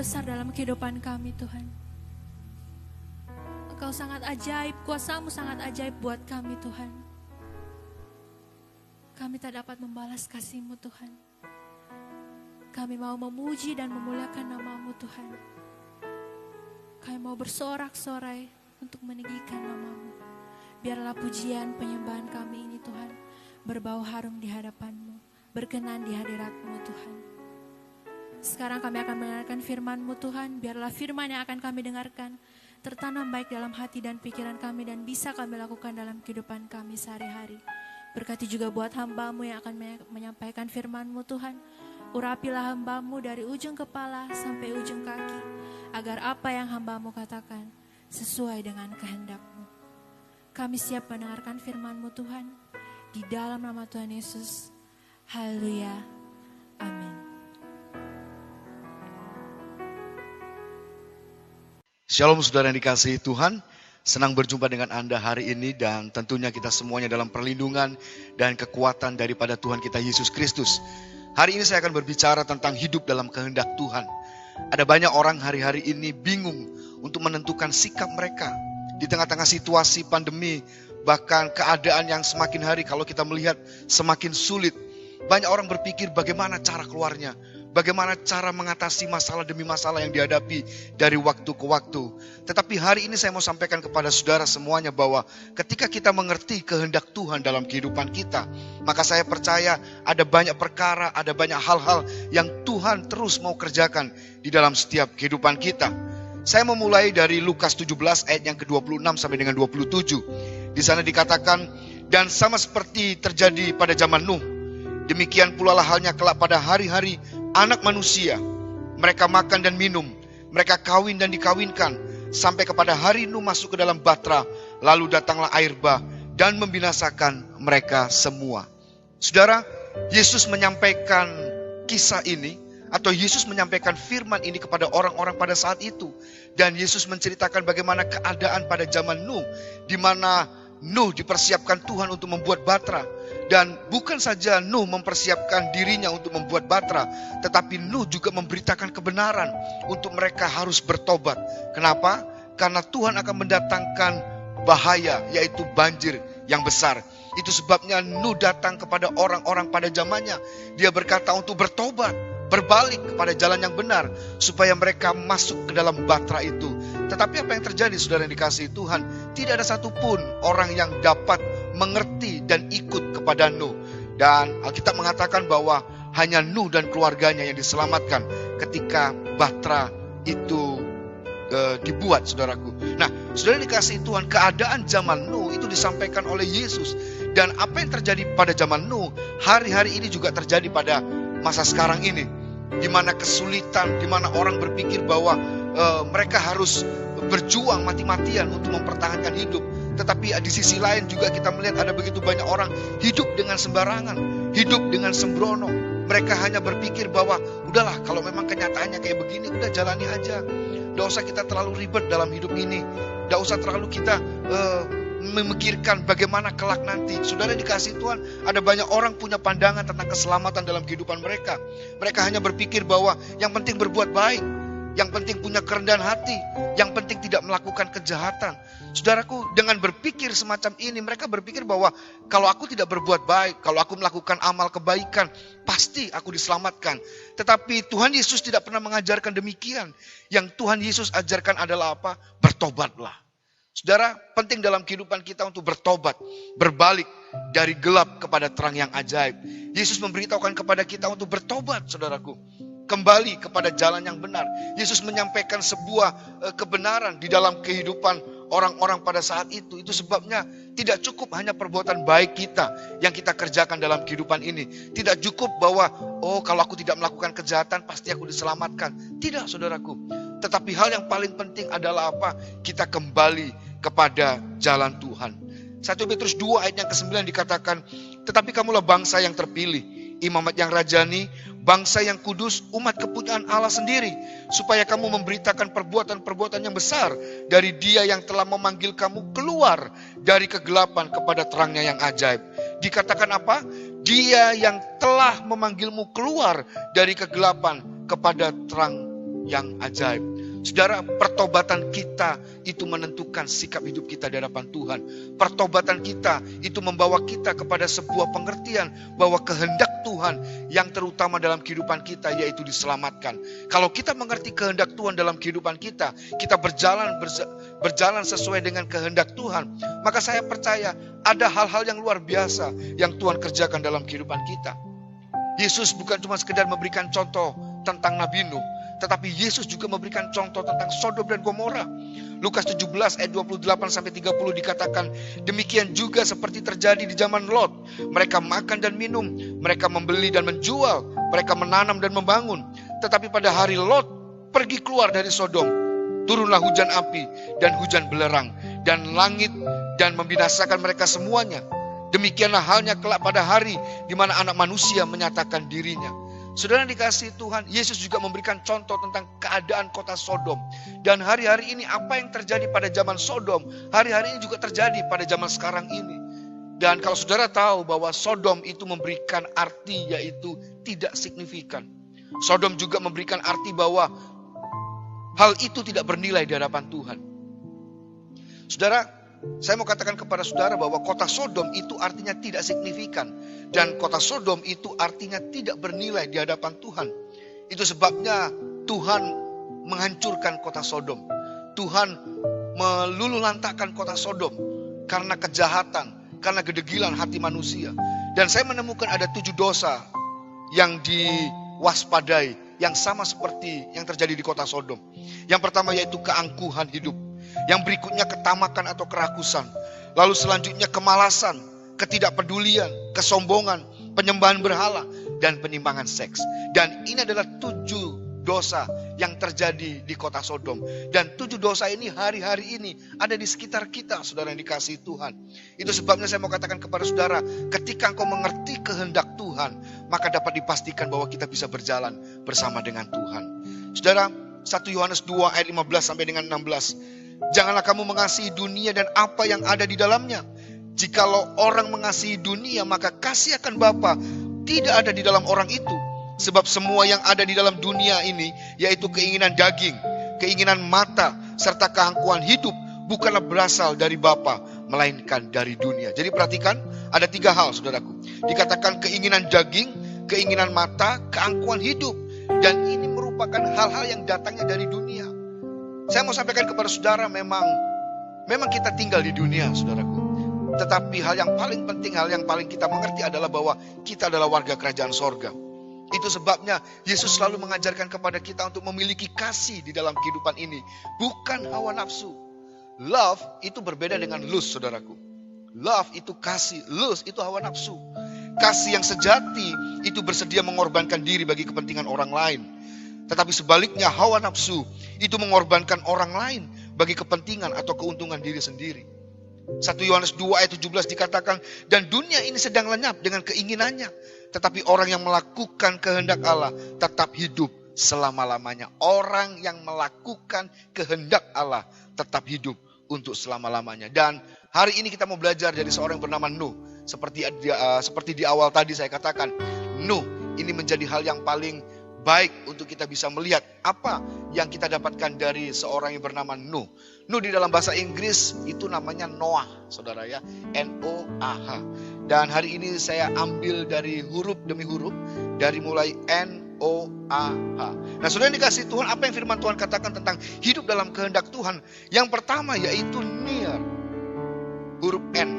besar dalam kehidupan kami Tuhan. Engkau sangat ajaib, kuasa-Mu sangat ajaib buat kami Tuhan. Kami tak dapat membalas kasih-Mu Tuhan. Kami mau memuji dan memuliakan nama-Mu Tuhan. Kami mau bersorak-sorai untuk meninggikan nama-Mu. Biarlah pujian penyembahan kami ini Tuhan berbau harum di hadapan-Mu, berkenan di hadirat-Mu Tuhan. Sekarang kami akan mendengarkan firman-Mu Tuhan. Biarlah firman yang akan kami dengarkan tertanam baik dalam hati dan pikiran kami dan bisa kami lakukan dalam kehidupan kami sehari-hari. Berkati juga buat hamba-Mu yang akan menyampaikan firman-Mu Tuhan. Urapilah hamba-Mu dari ujung kepala sampai ujung kaki, agar apa yang hamba-Mu katakan sesuai dengan kehendak-Mu. Kami siap mendengarkan firman-Mu Tuhan. Di dalam nama Tuhan Yesus. Haleluya. Amin. Shalom saudara yang dikasihi Tuhan, senang berjumpa dengan Anda hari ini dan tentunya kita semuanya dalam perlindungan dan kekuatan daripada Tuhan kita Yesus Kristus. Hari ini saya akan berbicara tentang hidup dalam kehendak Tuhan. Ada banyak orang hari-hari ini bingung untuk menentukan sikap mereka di tengah-tengah situasi pandemi, bahkan keadaan yang semakin hari kalau kita melihat semakin sulit. Banyak orang berpikir bagaimana cara keluarnya. Bagaimana cara mengatasi masalah demi masalah yang dihadapi dari waktu ke waktu. Tetapi hari ini saya mau sampaikan kepada saudara semuanya bahwa ketika kita mengerti kehendak Tuhan dalam kehidupan kita, maka saya percaya ada banyak perkara, ada banyak hal-hal yang Tuhan terus mau kerjakan di dalam setiap kehidupan kita. Saya memulai dari Lukas 17 ayat yang ke-26 sampai dengan 27. Di sana dikatakan, dan sama seperti terjadi pada zaman Nuh, demikian pula lah halnya kelak pada hari-hari Anak manusia. Mereka makan dan minum, mereka kawin dan dikawinkan, sampai kepada hari Nuh masuk ke dalam batra, lalu datanglah air bah dan membinasakan mereka semua. Saudara, Yesus menyampaikan kisah ini, atau Yesus menyampaikan firman ini kepada orang-orang pada saat itu. Dan Yesus menceritakan bagaimana keadaan pada zaman Nuh, di mana Nuh dipersiapkan Tuhan untuk membuat batra. Dan bukan saja Nuh mempersiapkan dirinya untuk membuat batra, tetapi Nuh juga memberitakan kebenaran untuk mereka harus bertobat. Kenapa? Karena Tuhan akan mendatangkan bahaya, yaitu banjir yang besar. Itu sebabnya Nuh datang kepada orang-orang pada zamannya. Dia berkata untuk bertobat, berbalik kepada jalan yang benar, supaya mereka masuk ke dalam batra itu. Tetapi apa yang terjadi saudara yang dikasihi Tuhan? Tidak ada satupun orang yang dapat mengerti dan ikut kepada Nuh. Dan Alkitab mengatakan bahwa hanya Nuh dan keluarganya yang diselamatkan ketika batra itu dibuat, saudaraku. Nah, saudara dikasihi Tuhan, keadaan zaman Nuh itu disampaikan oleh Yesus. Dan apa yang terjadi pada zaman Nuh, hari-hari ini juga terjadi pada masa sekarang ini. Di mana kesulitan, di mana orang berpikir bahwa mereka harus berjuang mati-matian untuk mempertahankan hidup. Tetapi di sisi lain juga kita melihat ada begitu banyak orang hidup dengan sembarangan, hidup dengan sembrono. Mereka hanya berpikir bahwa udahlah kalau memang kenyataannya kayak begini, udah jalani aja. Tidak usah kita terlalu ribet dalam hidup ini. Tidak usah terlalu kita memikirkan bagaimana kelak nanti. Saudara dikasihi Tuhan, ada banyak orang punya pandangan tentang keselamatan dalam kehidupan mereka. Mereka hanya berpikir bahwa yang penting berbuat baik, yang penting punya kerendahan hati, yang penting tidak melakukan kejahatan. Saudaraku, dengan berpikir semacam ini, mereka berpikir bahwa kalau aku tidak berbuat baik, kalau aku melakukan amal kebaikan, pasti aku diselamatkan. Tetapi Tuhan Yesus tidak pernah mengajarkan demikian. Yang Tuhan Yesus ajarkan adalah apa? Bertobatlah. Saudara, penting dalam kehidupan kita untuk bertobat, berbalik dari gelap kepada terang yang ajaib. Yesus memberitahukan kepada kita untuk bertobat, saudaraku. Kembali kepada jalan yang benar. Yesus menyampaikan sebuah kebenaran di dalam kehidupan orang-orang pada saat itu. Itu sebabnya tidak cukup hanya perbuatan baik kita yang kita kerjakan dalam kehidupan ini. Tidak cukup bahwa, oh kalau aku tidak melakukan kejahatan pasti aku diselamatkan. Tidak, saudaraku. Tetapi hal yang paling penting adalah apa? Kita kembali kepada jalan Tuhan. 1 Petrus 2 ayat yang ke-9 dikatakan, tetapi kamulah bangsa yang terpilih, imamat yang rajani, bangsa yang kudus, umat kepunyaan Allah sendiri, supaya kamu memberitakan perbuatan-perbuatan yang besar dari Dia yang telah memanggil kamu keluar dari kegelapan kepada terangnya yang ajaib. Dikatakan apa? Dia yang telah memanggilmu keluar dari kegelapan kepada terang yang ajaib. Saudara, pertobatan kita itu menentukan sikap hidup kita di hadapan Tuhan. Pertobatan kita itu membawa kita kepada sebuah pengertian bahwa kehendak Tuhan yang terutama dalam kehidupan kita yaitu diselamatkan. Kalau kita mengerti kehendak Tuhan dalam kehidupan kita, kita berjalan sesuai dengan kehendak Tuhan, maka saya percaya ada hal-hal yang luar biasa yang Tuhan kerjakan dalam kehidupan kita. Yesus bukan cuma sekedar memberikan contoh tentang Nabi Nuh, tetapi Yesus juga memberikan contoh tentang Sodom dan Gomora. Lukas 17 ayat 28-30 dikatakan, demikian juga seperti terjadi di zaman Lot. Mereka makan dan minum, mereka membeli dan menjual, mereka menanam dan membangun. Tetapi pada hari Lot pergi keluar dari Sodom, turunlah hujan api dan hujan belerang dan langit dan membinasakan mereka semuanya. Demikianlah halnya kelak pada hari di mana anak manusia menyatakan dirinya. Saudara dikasihi Tuhan, Yesus juga memberikan contoh tentang keadaan kota Sodom. Dan hari-hari ini apa yang terjadi pada zaman Sodom, hari-hari ini juga terjadi pada zaman sekarang ini. Dan kalau saudara tahu bahwa Sodom itu memberikan arti yaitu tidak signifikan. Sodom juga memberikan arti bahwa hal itu tidak bernilai di hadapan Tuhan. Saudara, saya mau katakan kepada saudara bahwa kota Sodom itu artinya tidak signifikan. Dan kota Sodom itu artinya tidak bernilai di hadapan Tuhan. Itu sebabnya Tuhan menghancurkan kota Sodom. Tuhan meluluhlantakkan kota Sodom karena kejahatan, karena kedegilan hati manusia. Dan saya menemukan ada 7 dosa yang diwaspadai, yang sama seperti yang terjadi di kota Sodom. Yang pertama yaitu keangkuhan hidup. Yang berikutnya ketamakan atau kerakusan. Lalu selanjutnya kemalasan, ketidakpedulian, kesombongan, penyembahan berhala, dan penimbangan seks. Dan ini adalah 7 dosa yang terjadi di kota Sodom. Dan 7 dosa ini hari-hari ini ada di sekitar kita, saudara yang dikasihi Tuhan. Itu sebabnya saya mau katakan kepada saudara, ketika engkau mengerti kehendak Tuhan, maka dapat dipastikan bahwa kita bisa berjalan bersama dengan Tuhan. Saudara, 1 Yohanes 2 ayat 15 sampai dengan 16. Janganlah kamu mengasihi dunia dan apa yang ada di dalamnya. Jikalau orang mengasihi dunia, maka kasih akan Bapa tidak ada di dalam orang itu. Sebab semua yang ada di dalam dunia ini, yaitu keinginan daging, keinginan mata, serta keangkuhan hidup, bukanlah berasal dari Bapa, melainkan dari dunia. Jadi perhatikan, ada 3 hal saudaraku. Dikatakan keinginan daging, keinginan mata, keangkuhan hidup. Dan ini merupakan hal-hal yang datangnya dari dunia. Saya mau sampaikan kepada saudara, memang kita tinggal di dunia, saudaraku. Tetapi hal yang paling penting, hal yang paling kita mengerti adalah bahwa kita adalah warga kerajaan sorga. Itu sebabnya Yesus selalu mengajarkan kepada kita untuk memiliki kasih di dalam kehidupan ini. Bukan hawa nafsu. Love itu berbeda dengan lust, saudaraku. Love itu kasih, lust itu hawa nafsu. Kasih yang sejati itu bersedia mengorbankan diri bagi kepentingan orang lain. Tetapi sebaliknya hawa nafsu itu mengorbankan orang lain bagi kepentingan atau keuntungan diri sendiri. 1 Yohanes 2 ayat 17 dikatakan, dan dunia ini sedang lenyap dengan keinginannya. Tetapi orang yang melakukan kehendak Allah tetap hidup selama-lamanya. Orang yang melakukan kehendak Allah tetap hidup untuk selama-lamanya. Dan hari ini kita mau belajar dari seorang yang bernama Nuh. Seperti di awal tadi saya katakan, Nuh ini menjadi hal yang paling baik untuk kita bisa melihat apa yang kita dapatkan dari seorang yang bernama Nuh. Nuh di dalam bahasa Inggris itu namanya Noah, saudara ya, N-O-A-H. Dan hari ini saya ambil dari huruf demi huruf, dari mulai N-O-A-H. Nah, saudara yang dikasihi Tuhan, apa yang firman Tuhan katakan tentang hidup dalam kehendak Tuhan? Yang pertama yaitu near, huruf N,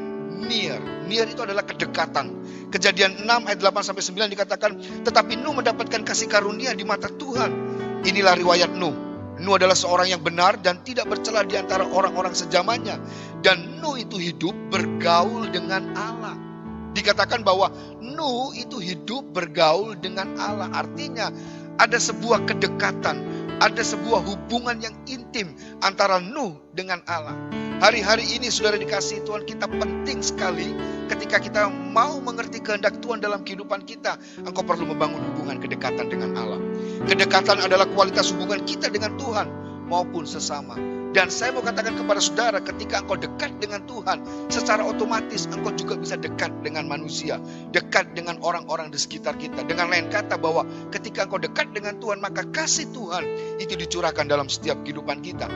near. Near itu adalah kedekatan. Kejadian 6 ayat 8-9 dikatakan, tetapi Nuh mendapatkan kasih karunia di mata Tuhan. Inilah riwayat Nuh. Nuh adalah seorang yang benar dan tidak bercela di antara orang-orang sejamannya. Dan Nuh itu hidup bergaul dengan Allah. Dikatakan bahwa Nuh itu hidup bergaul dengan Allah. Artinya ada sebuah kedekatan, ada sebuah hubungan yang intim antara Nuh dengan Allah. Hari-hari ini saudara dikasihi Tuhan, kita penting sekali ketika kita mau mengerti kehendak Tuhan dalam kehidupan kita. Engkau perlu membangun hubungan kedekatan dengan Allah. Kedekatan adalah kualitas hubungan kita dengan Tuhan. maupun sesama. Dan saya mau katakan kepada saudara, ketika engkau dekat dengan Tuhan, secara otomatis engkau juga bisa dekat dengan manusia, dekat dengan orang-orang di sekitar kita. Dengan lain kata bahwa ketika engkau dekat dengan Tuhan, maka kasih Tuhan itu dicurahkan dalam setiap kehidupan kita.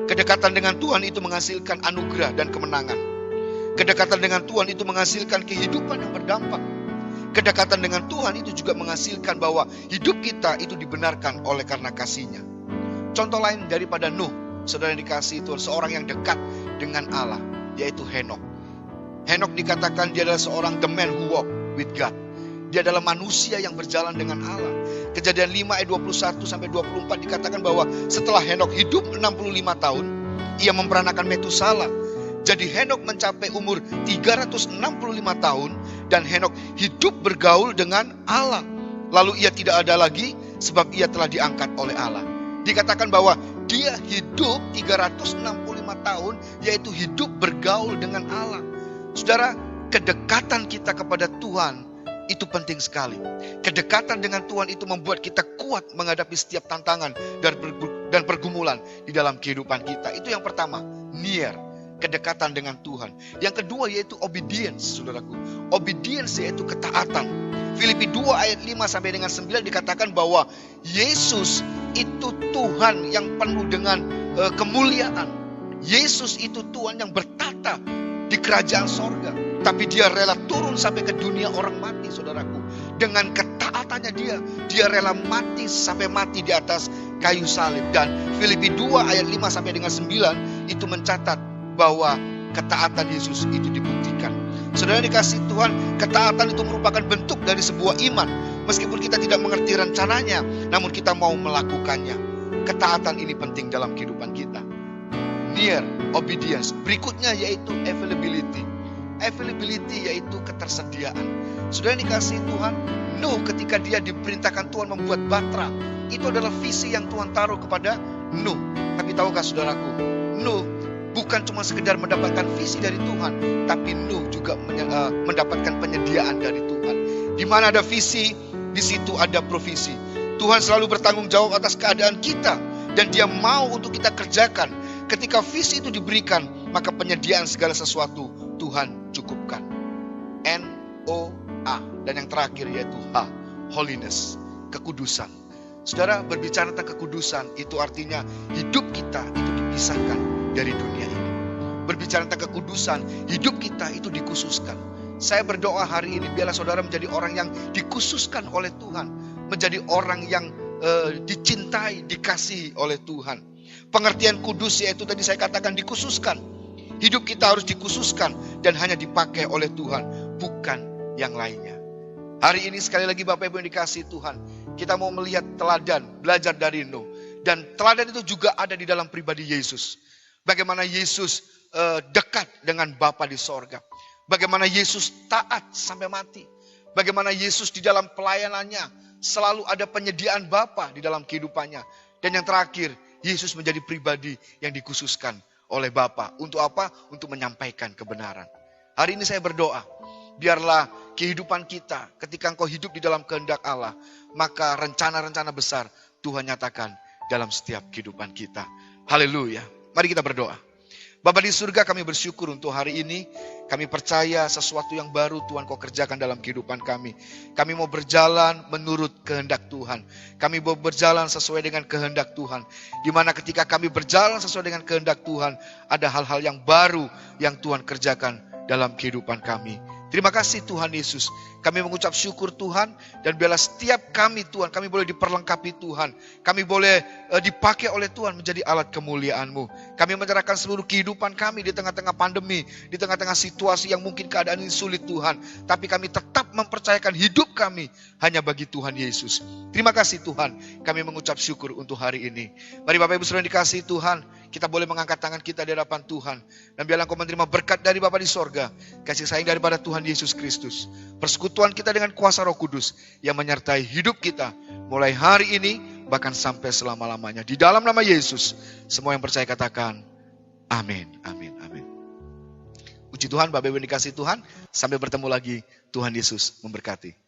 Kedekatan dengan Tuhan itu menghasilkan anugerah dan kemenangan. Kedekatan dengan Tuhan itu menghasilkan kehidupan yang berdampak. Kedekatan dengan Tuhan itu juga menghasilkan bahwa hidup kita itu dibenarkan oleh karena kasih-Nya. Contoh lain daripada Nuh, saudara yang dikasihi Tuhan, seorang yang dekat dengan Allah, yaitu Henokh. Henokh dikatakan dia adalah seorang the man who walk with God. Dia adalah manusia yang berjalan dengan Allah. Kejadian 5 ayat 21-24 dikatakan bahwa setelah Henokh hidup 65 tahun, ia memperanakan Metusala. Jadi Henokh mencapai umur 365 tahun dan Henokh hidup bergaul dengan Allah. Lalu ia tidak ada lagi sebab ia telah diangkat oleh Allah. Dikatakan bahwa dia hidup 365 tahun, yaitu hidup bergaul dengan Allah. Saudara, kedekatan kita kepada Tuhan itu penting sekali. Kedekatan dengan Tuhan itu membuat kita kuat menghadapi setiap tantangan dan pergumulan di dalam kehidupan kita. Itu yang pertama, near, kedekatan dengan Tuhan. Yang kedua yaitu obedience, saudaraku. Obedience yaitu ketaatan. Filipi 2 ayat 5 sampai dengan 9 dikatakan bahwa Yesus itu Tuhan yang penuh dengan kemuliaan. Yesus itu Tuhan yang bertata di kerajaan sorga. Tapi dia rela turun sampai ke dunia orang mati, saudaraku. Dengan ketaatannya dia rela mati sampai mati di atas kayu salib. Dan Filipi 2 ayat 5 sampai dengan 9 itu mencatat bahwa ketaatan Yesus itu dibuktikan. Saudara dikasih Tuhan, ketaatan itu merupakan bentuk dari sebuah iman. Meskipun kita tidak mengerti rencananya, namun kita mau melakukannya. Ketaatan ini penting dalam kehidupan kita. Near, obedience. Berikutnya yaitu availability. Availability yaitu ketersediaan. Saudara dikasih Tuhan, Nuh ketika dia diperintahkan Tuhan membuat batra, itu adalah visi yang Tuhan taruh kepada Nuh. Tapi tahukah saudaraku, Nuh bukan cuma sekedar mendapatkan visi dari Tuhan, tapi Nuh juga mendapatkan penyediaan dari Tuhan. Di mana ada visi, di situ ada provisi. Tuhan selalu bertanggung jawab atas keadaan kita dan Dia mau untuk kita kerjakan. Ketika visi itu diberikan, maka penyediaan segala sesuatu Tuhan cukupkan. N-O-A. Dan yang terakhir yaitu H, holiness, kekudusan. Saudara, berbicara tentang kekudusan, itu artinya hidup kita itu dipisahkan dari dunia ini. Berbicara tentang kekudusan, hidup kita itu dikhususkan. Saya berdoa hari ini biarlah saudara menjadi orang yang dikhususkan oleh Tuhan, menjadi orang yang dicintai, dikasihi oleh Tuhan. Pengertian kudus yaitu tadi saya katakan dikhususkan. Hidup kita harus dikhususkan dan hanya dipakai oleh Tuhan, bukan yang lainnya. Hari ini sekali lagi Bapak Ibu yang dikasihi Tuhan, kita mau melihat teladan, belajar dari Nuh. Dan teladan itu juga ada di dalam pribadi Yesus. Bagaimana Yesus dekat dengan Bapa di sorga. Bagaimana Yesus taat sampai mati. Bagaimana Yesus di dalam pelayanannya selalu ada penyediaan Bapa di dalam kehidupannya. Dan yang terakhir, Yesus menjadi pribadi yang dikhususkan oleh Bapa. Untuk apa? Untuk menyampaikan kebenaran. Hari ini saya berdoa, biarlah kehidupan kita ketika engkau hidup di dalam kehendak Allah, maka rencana-rencana besar Tuhan nyatakan dalam setiap kehidupan kita. Haleluya. Mari kita berdoa. Bapa di surga, kami bersyukur untuk hari ini. Kami percaya sesuatu yang baru Tuhan kau kerjakan dalam kehidupan kami. Kami mau berjalan menurut kehendak Tuhan. Kami mau berjalan sesuai dengan kehendak Tuhan. Di mana ketika kami berjalan sesuai dengan kehendak Tuhan, ada hal-hal yang baru yang Tuhan kerjakan dalam kehidupan kami. Terima kasih Tuhan Yesus. Kami mengucap syukur Tuhan. Dan biarlah setiap kami Tuhan, kami boleh diperlengkapi Tuhan. Kami boleh dipakai oleh Tuhan menjadi alat kemuliaan-Mu. Kami menyerahkan seluruh kehidupan kami di tengah-tengah pandemi. Di tengah-tengah situasi yang mungkin keadaan ini sulit Tuhan. Tapi kami tetap mempercayakan hidup kami hanya bagi Tuhan Yesus. Terima kasih Tuhan. Kami mengucap syukur untuk hari ini. Mari Bapak Ibu Saudara dikasihi Tuhan. Kita boleh mengangkat tangan kita di hadapan Tuhan. Dan biarlah Engkau menerima berkat dari Bapa di sorga. Kasih sayang daripada Tuhan Yesus Kristus. Persekutuan kita dengan kuasa Roh Kudus yang menyertai hidup kita. Mulai hari ini bahkan sampai selama-lamanya. Di dalam nama Yesus. Semua yang percaya katakan amin, amin, amin. Puji Tuhan, Bapak Ibu yang dikasihi Tuhan. Sampai bertemu lagi. Tuhan Yesus memberkati.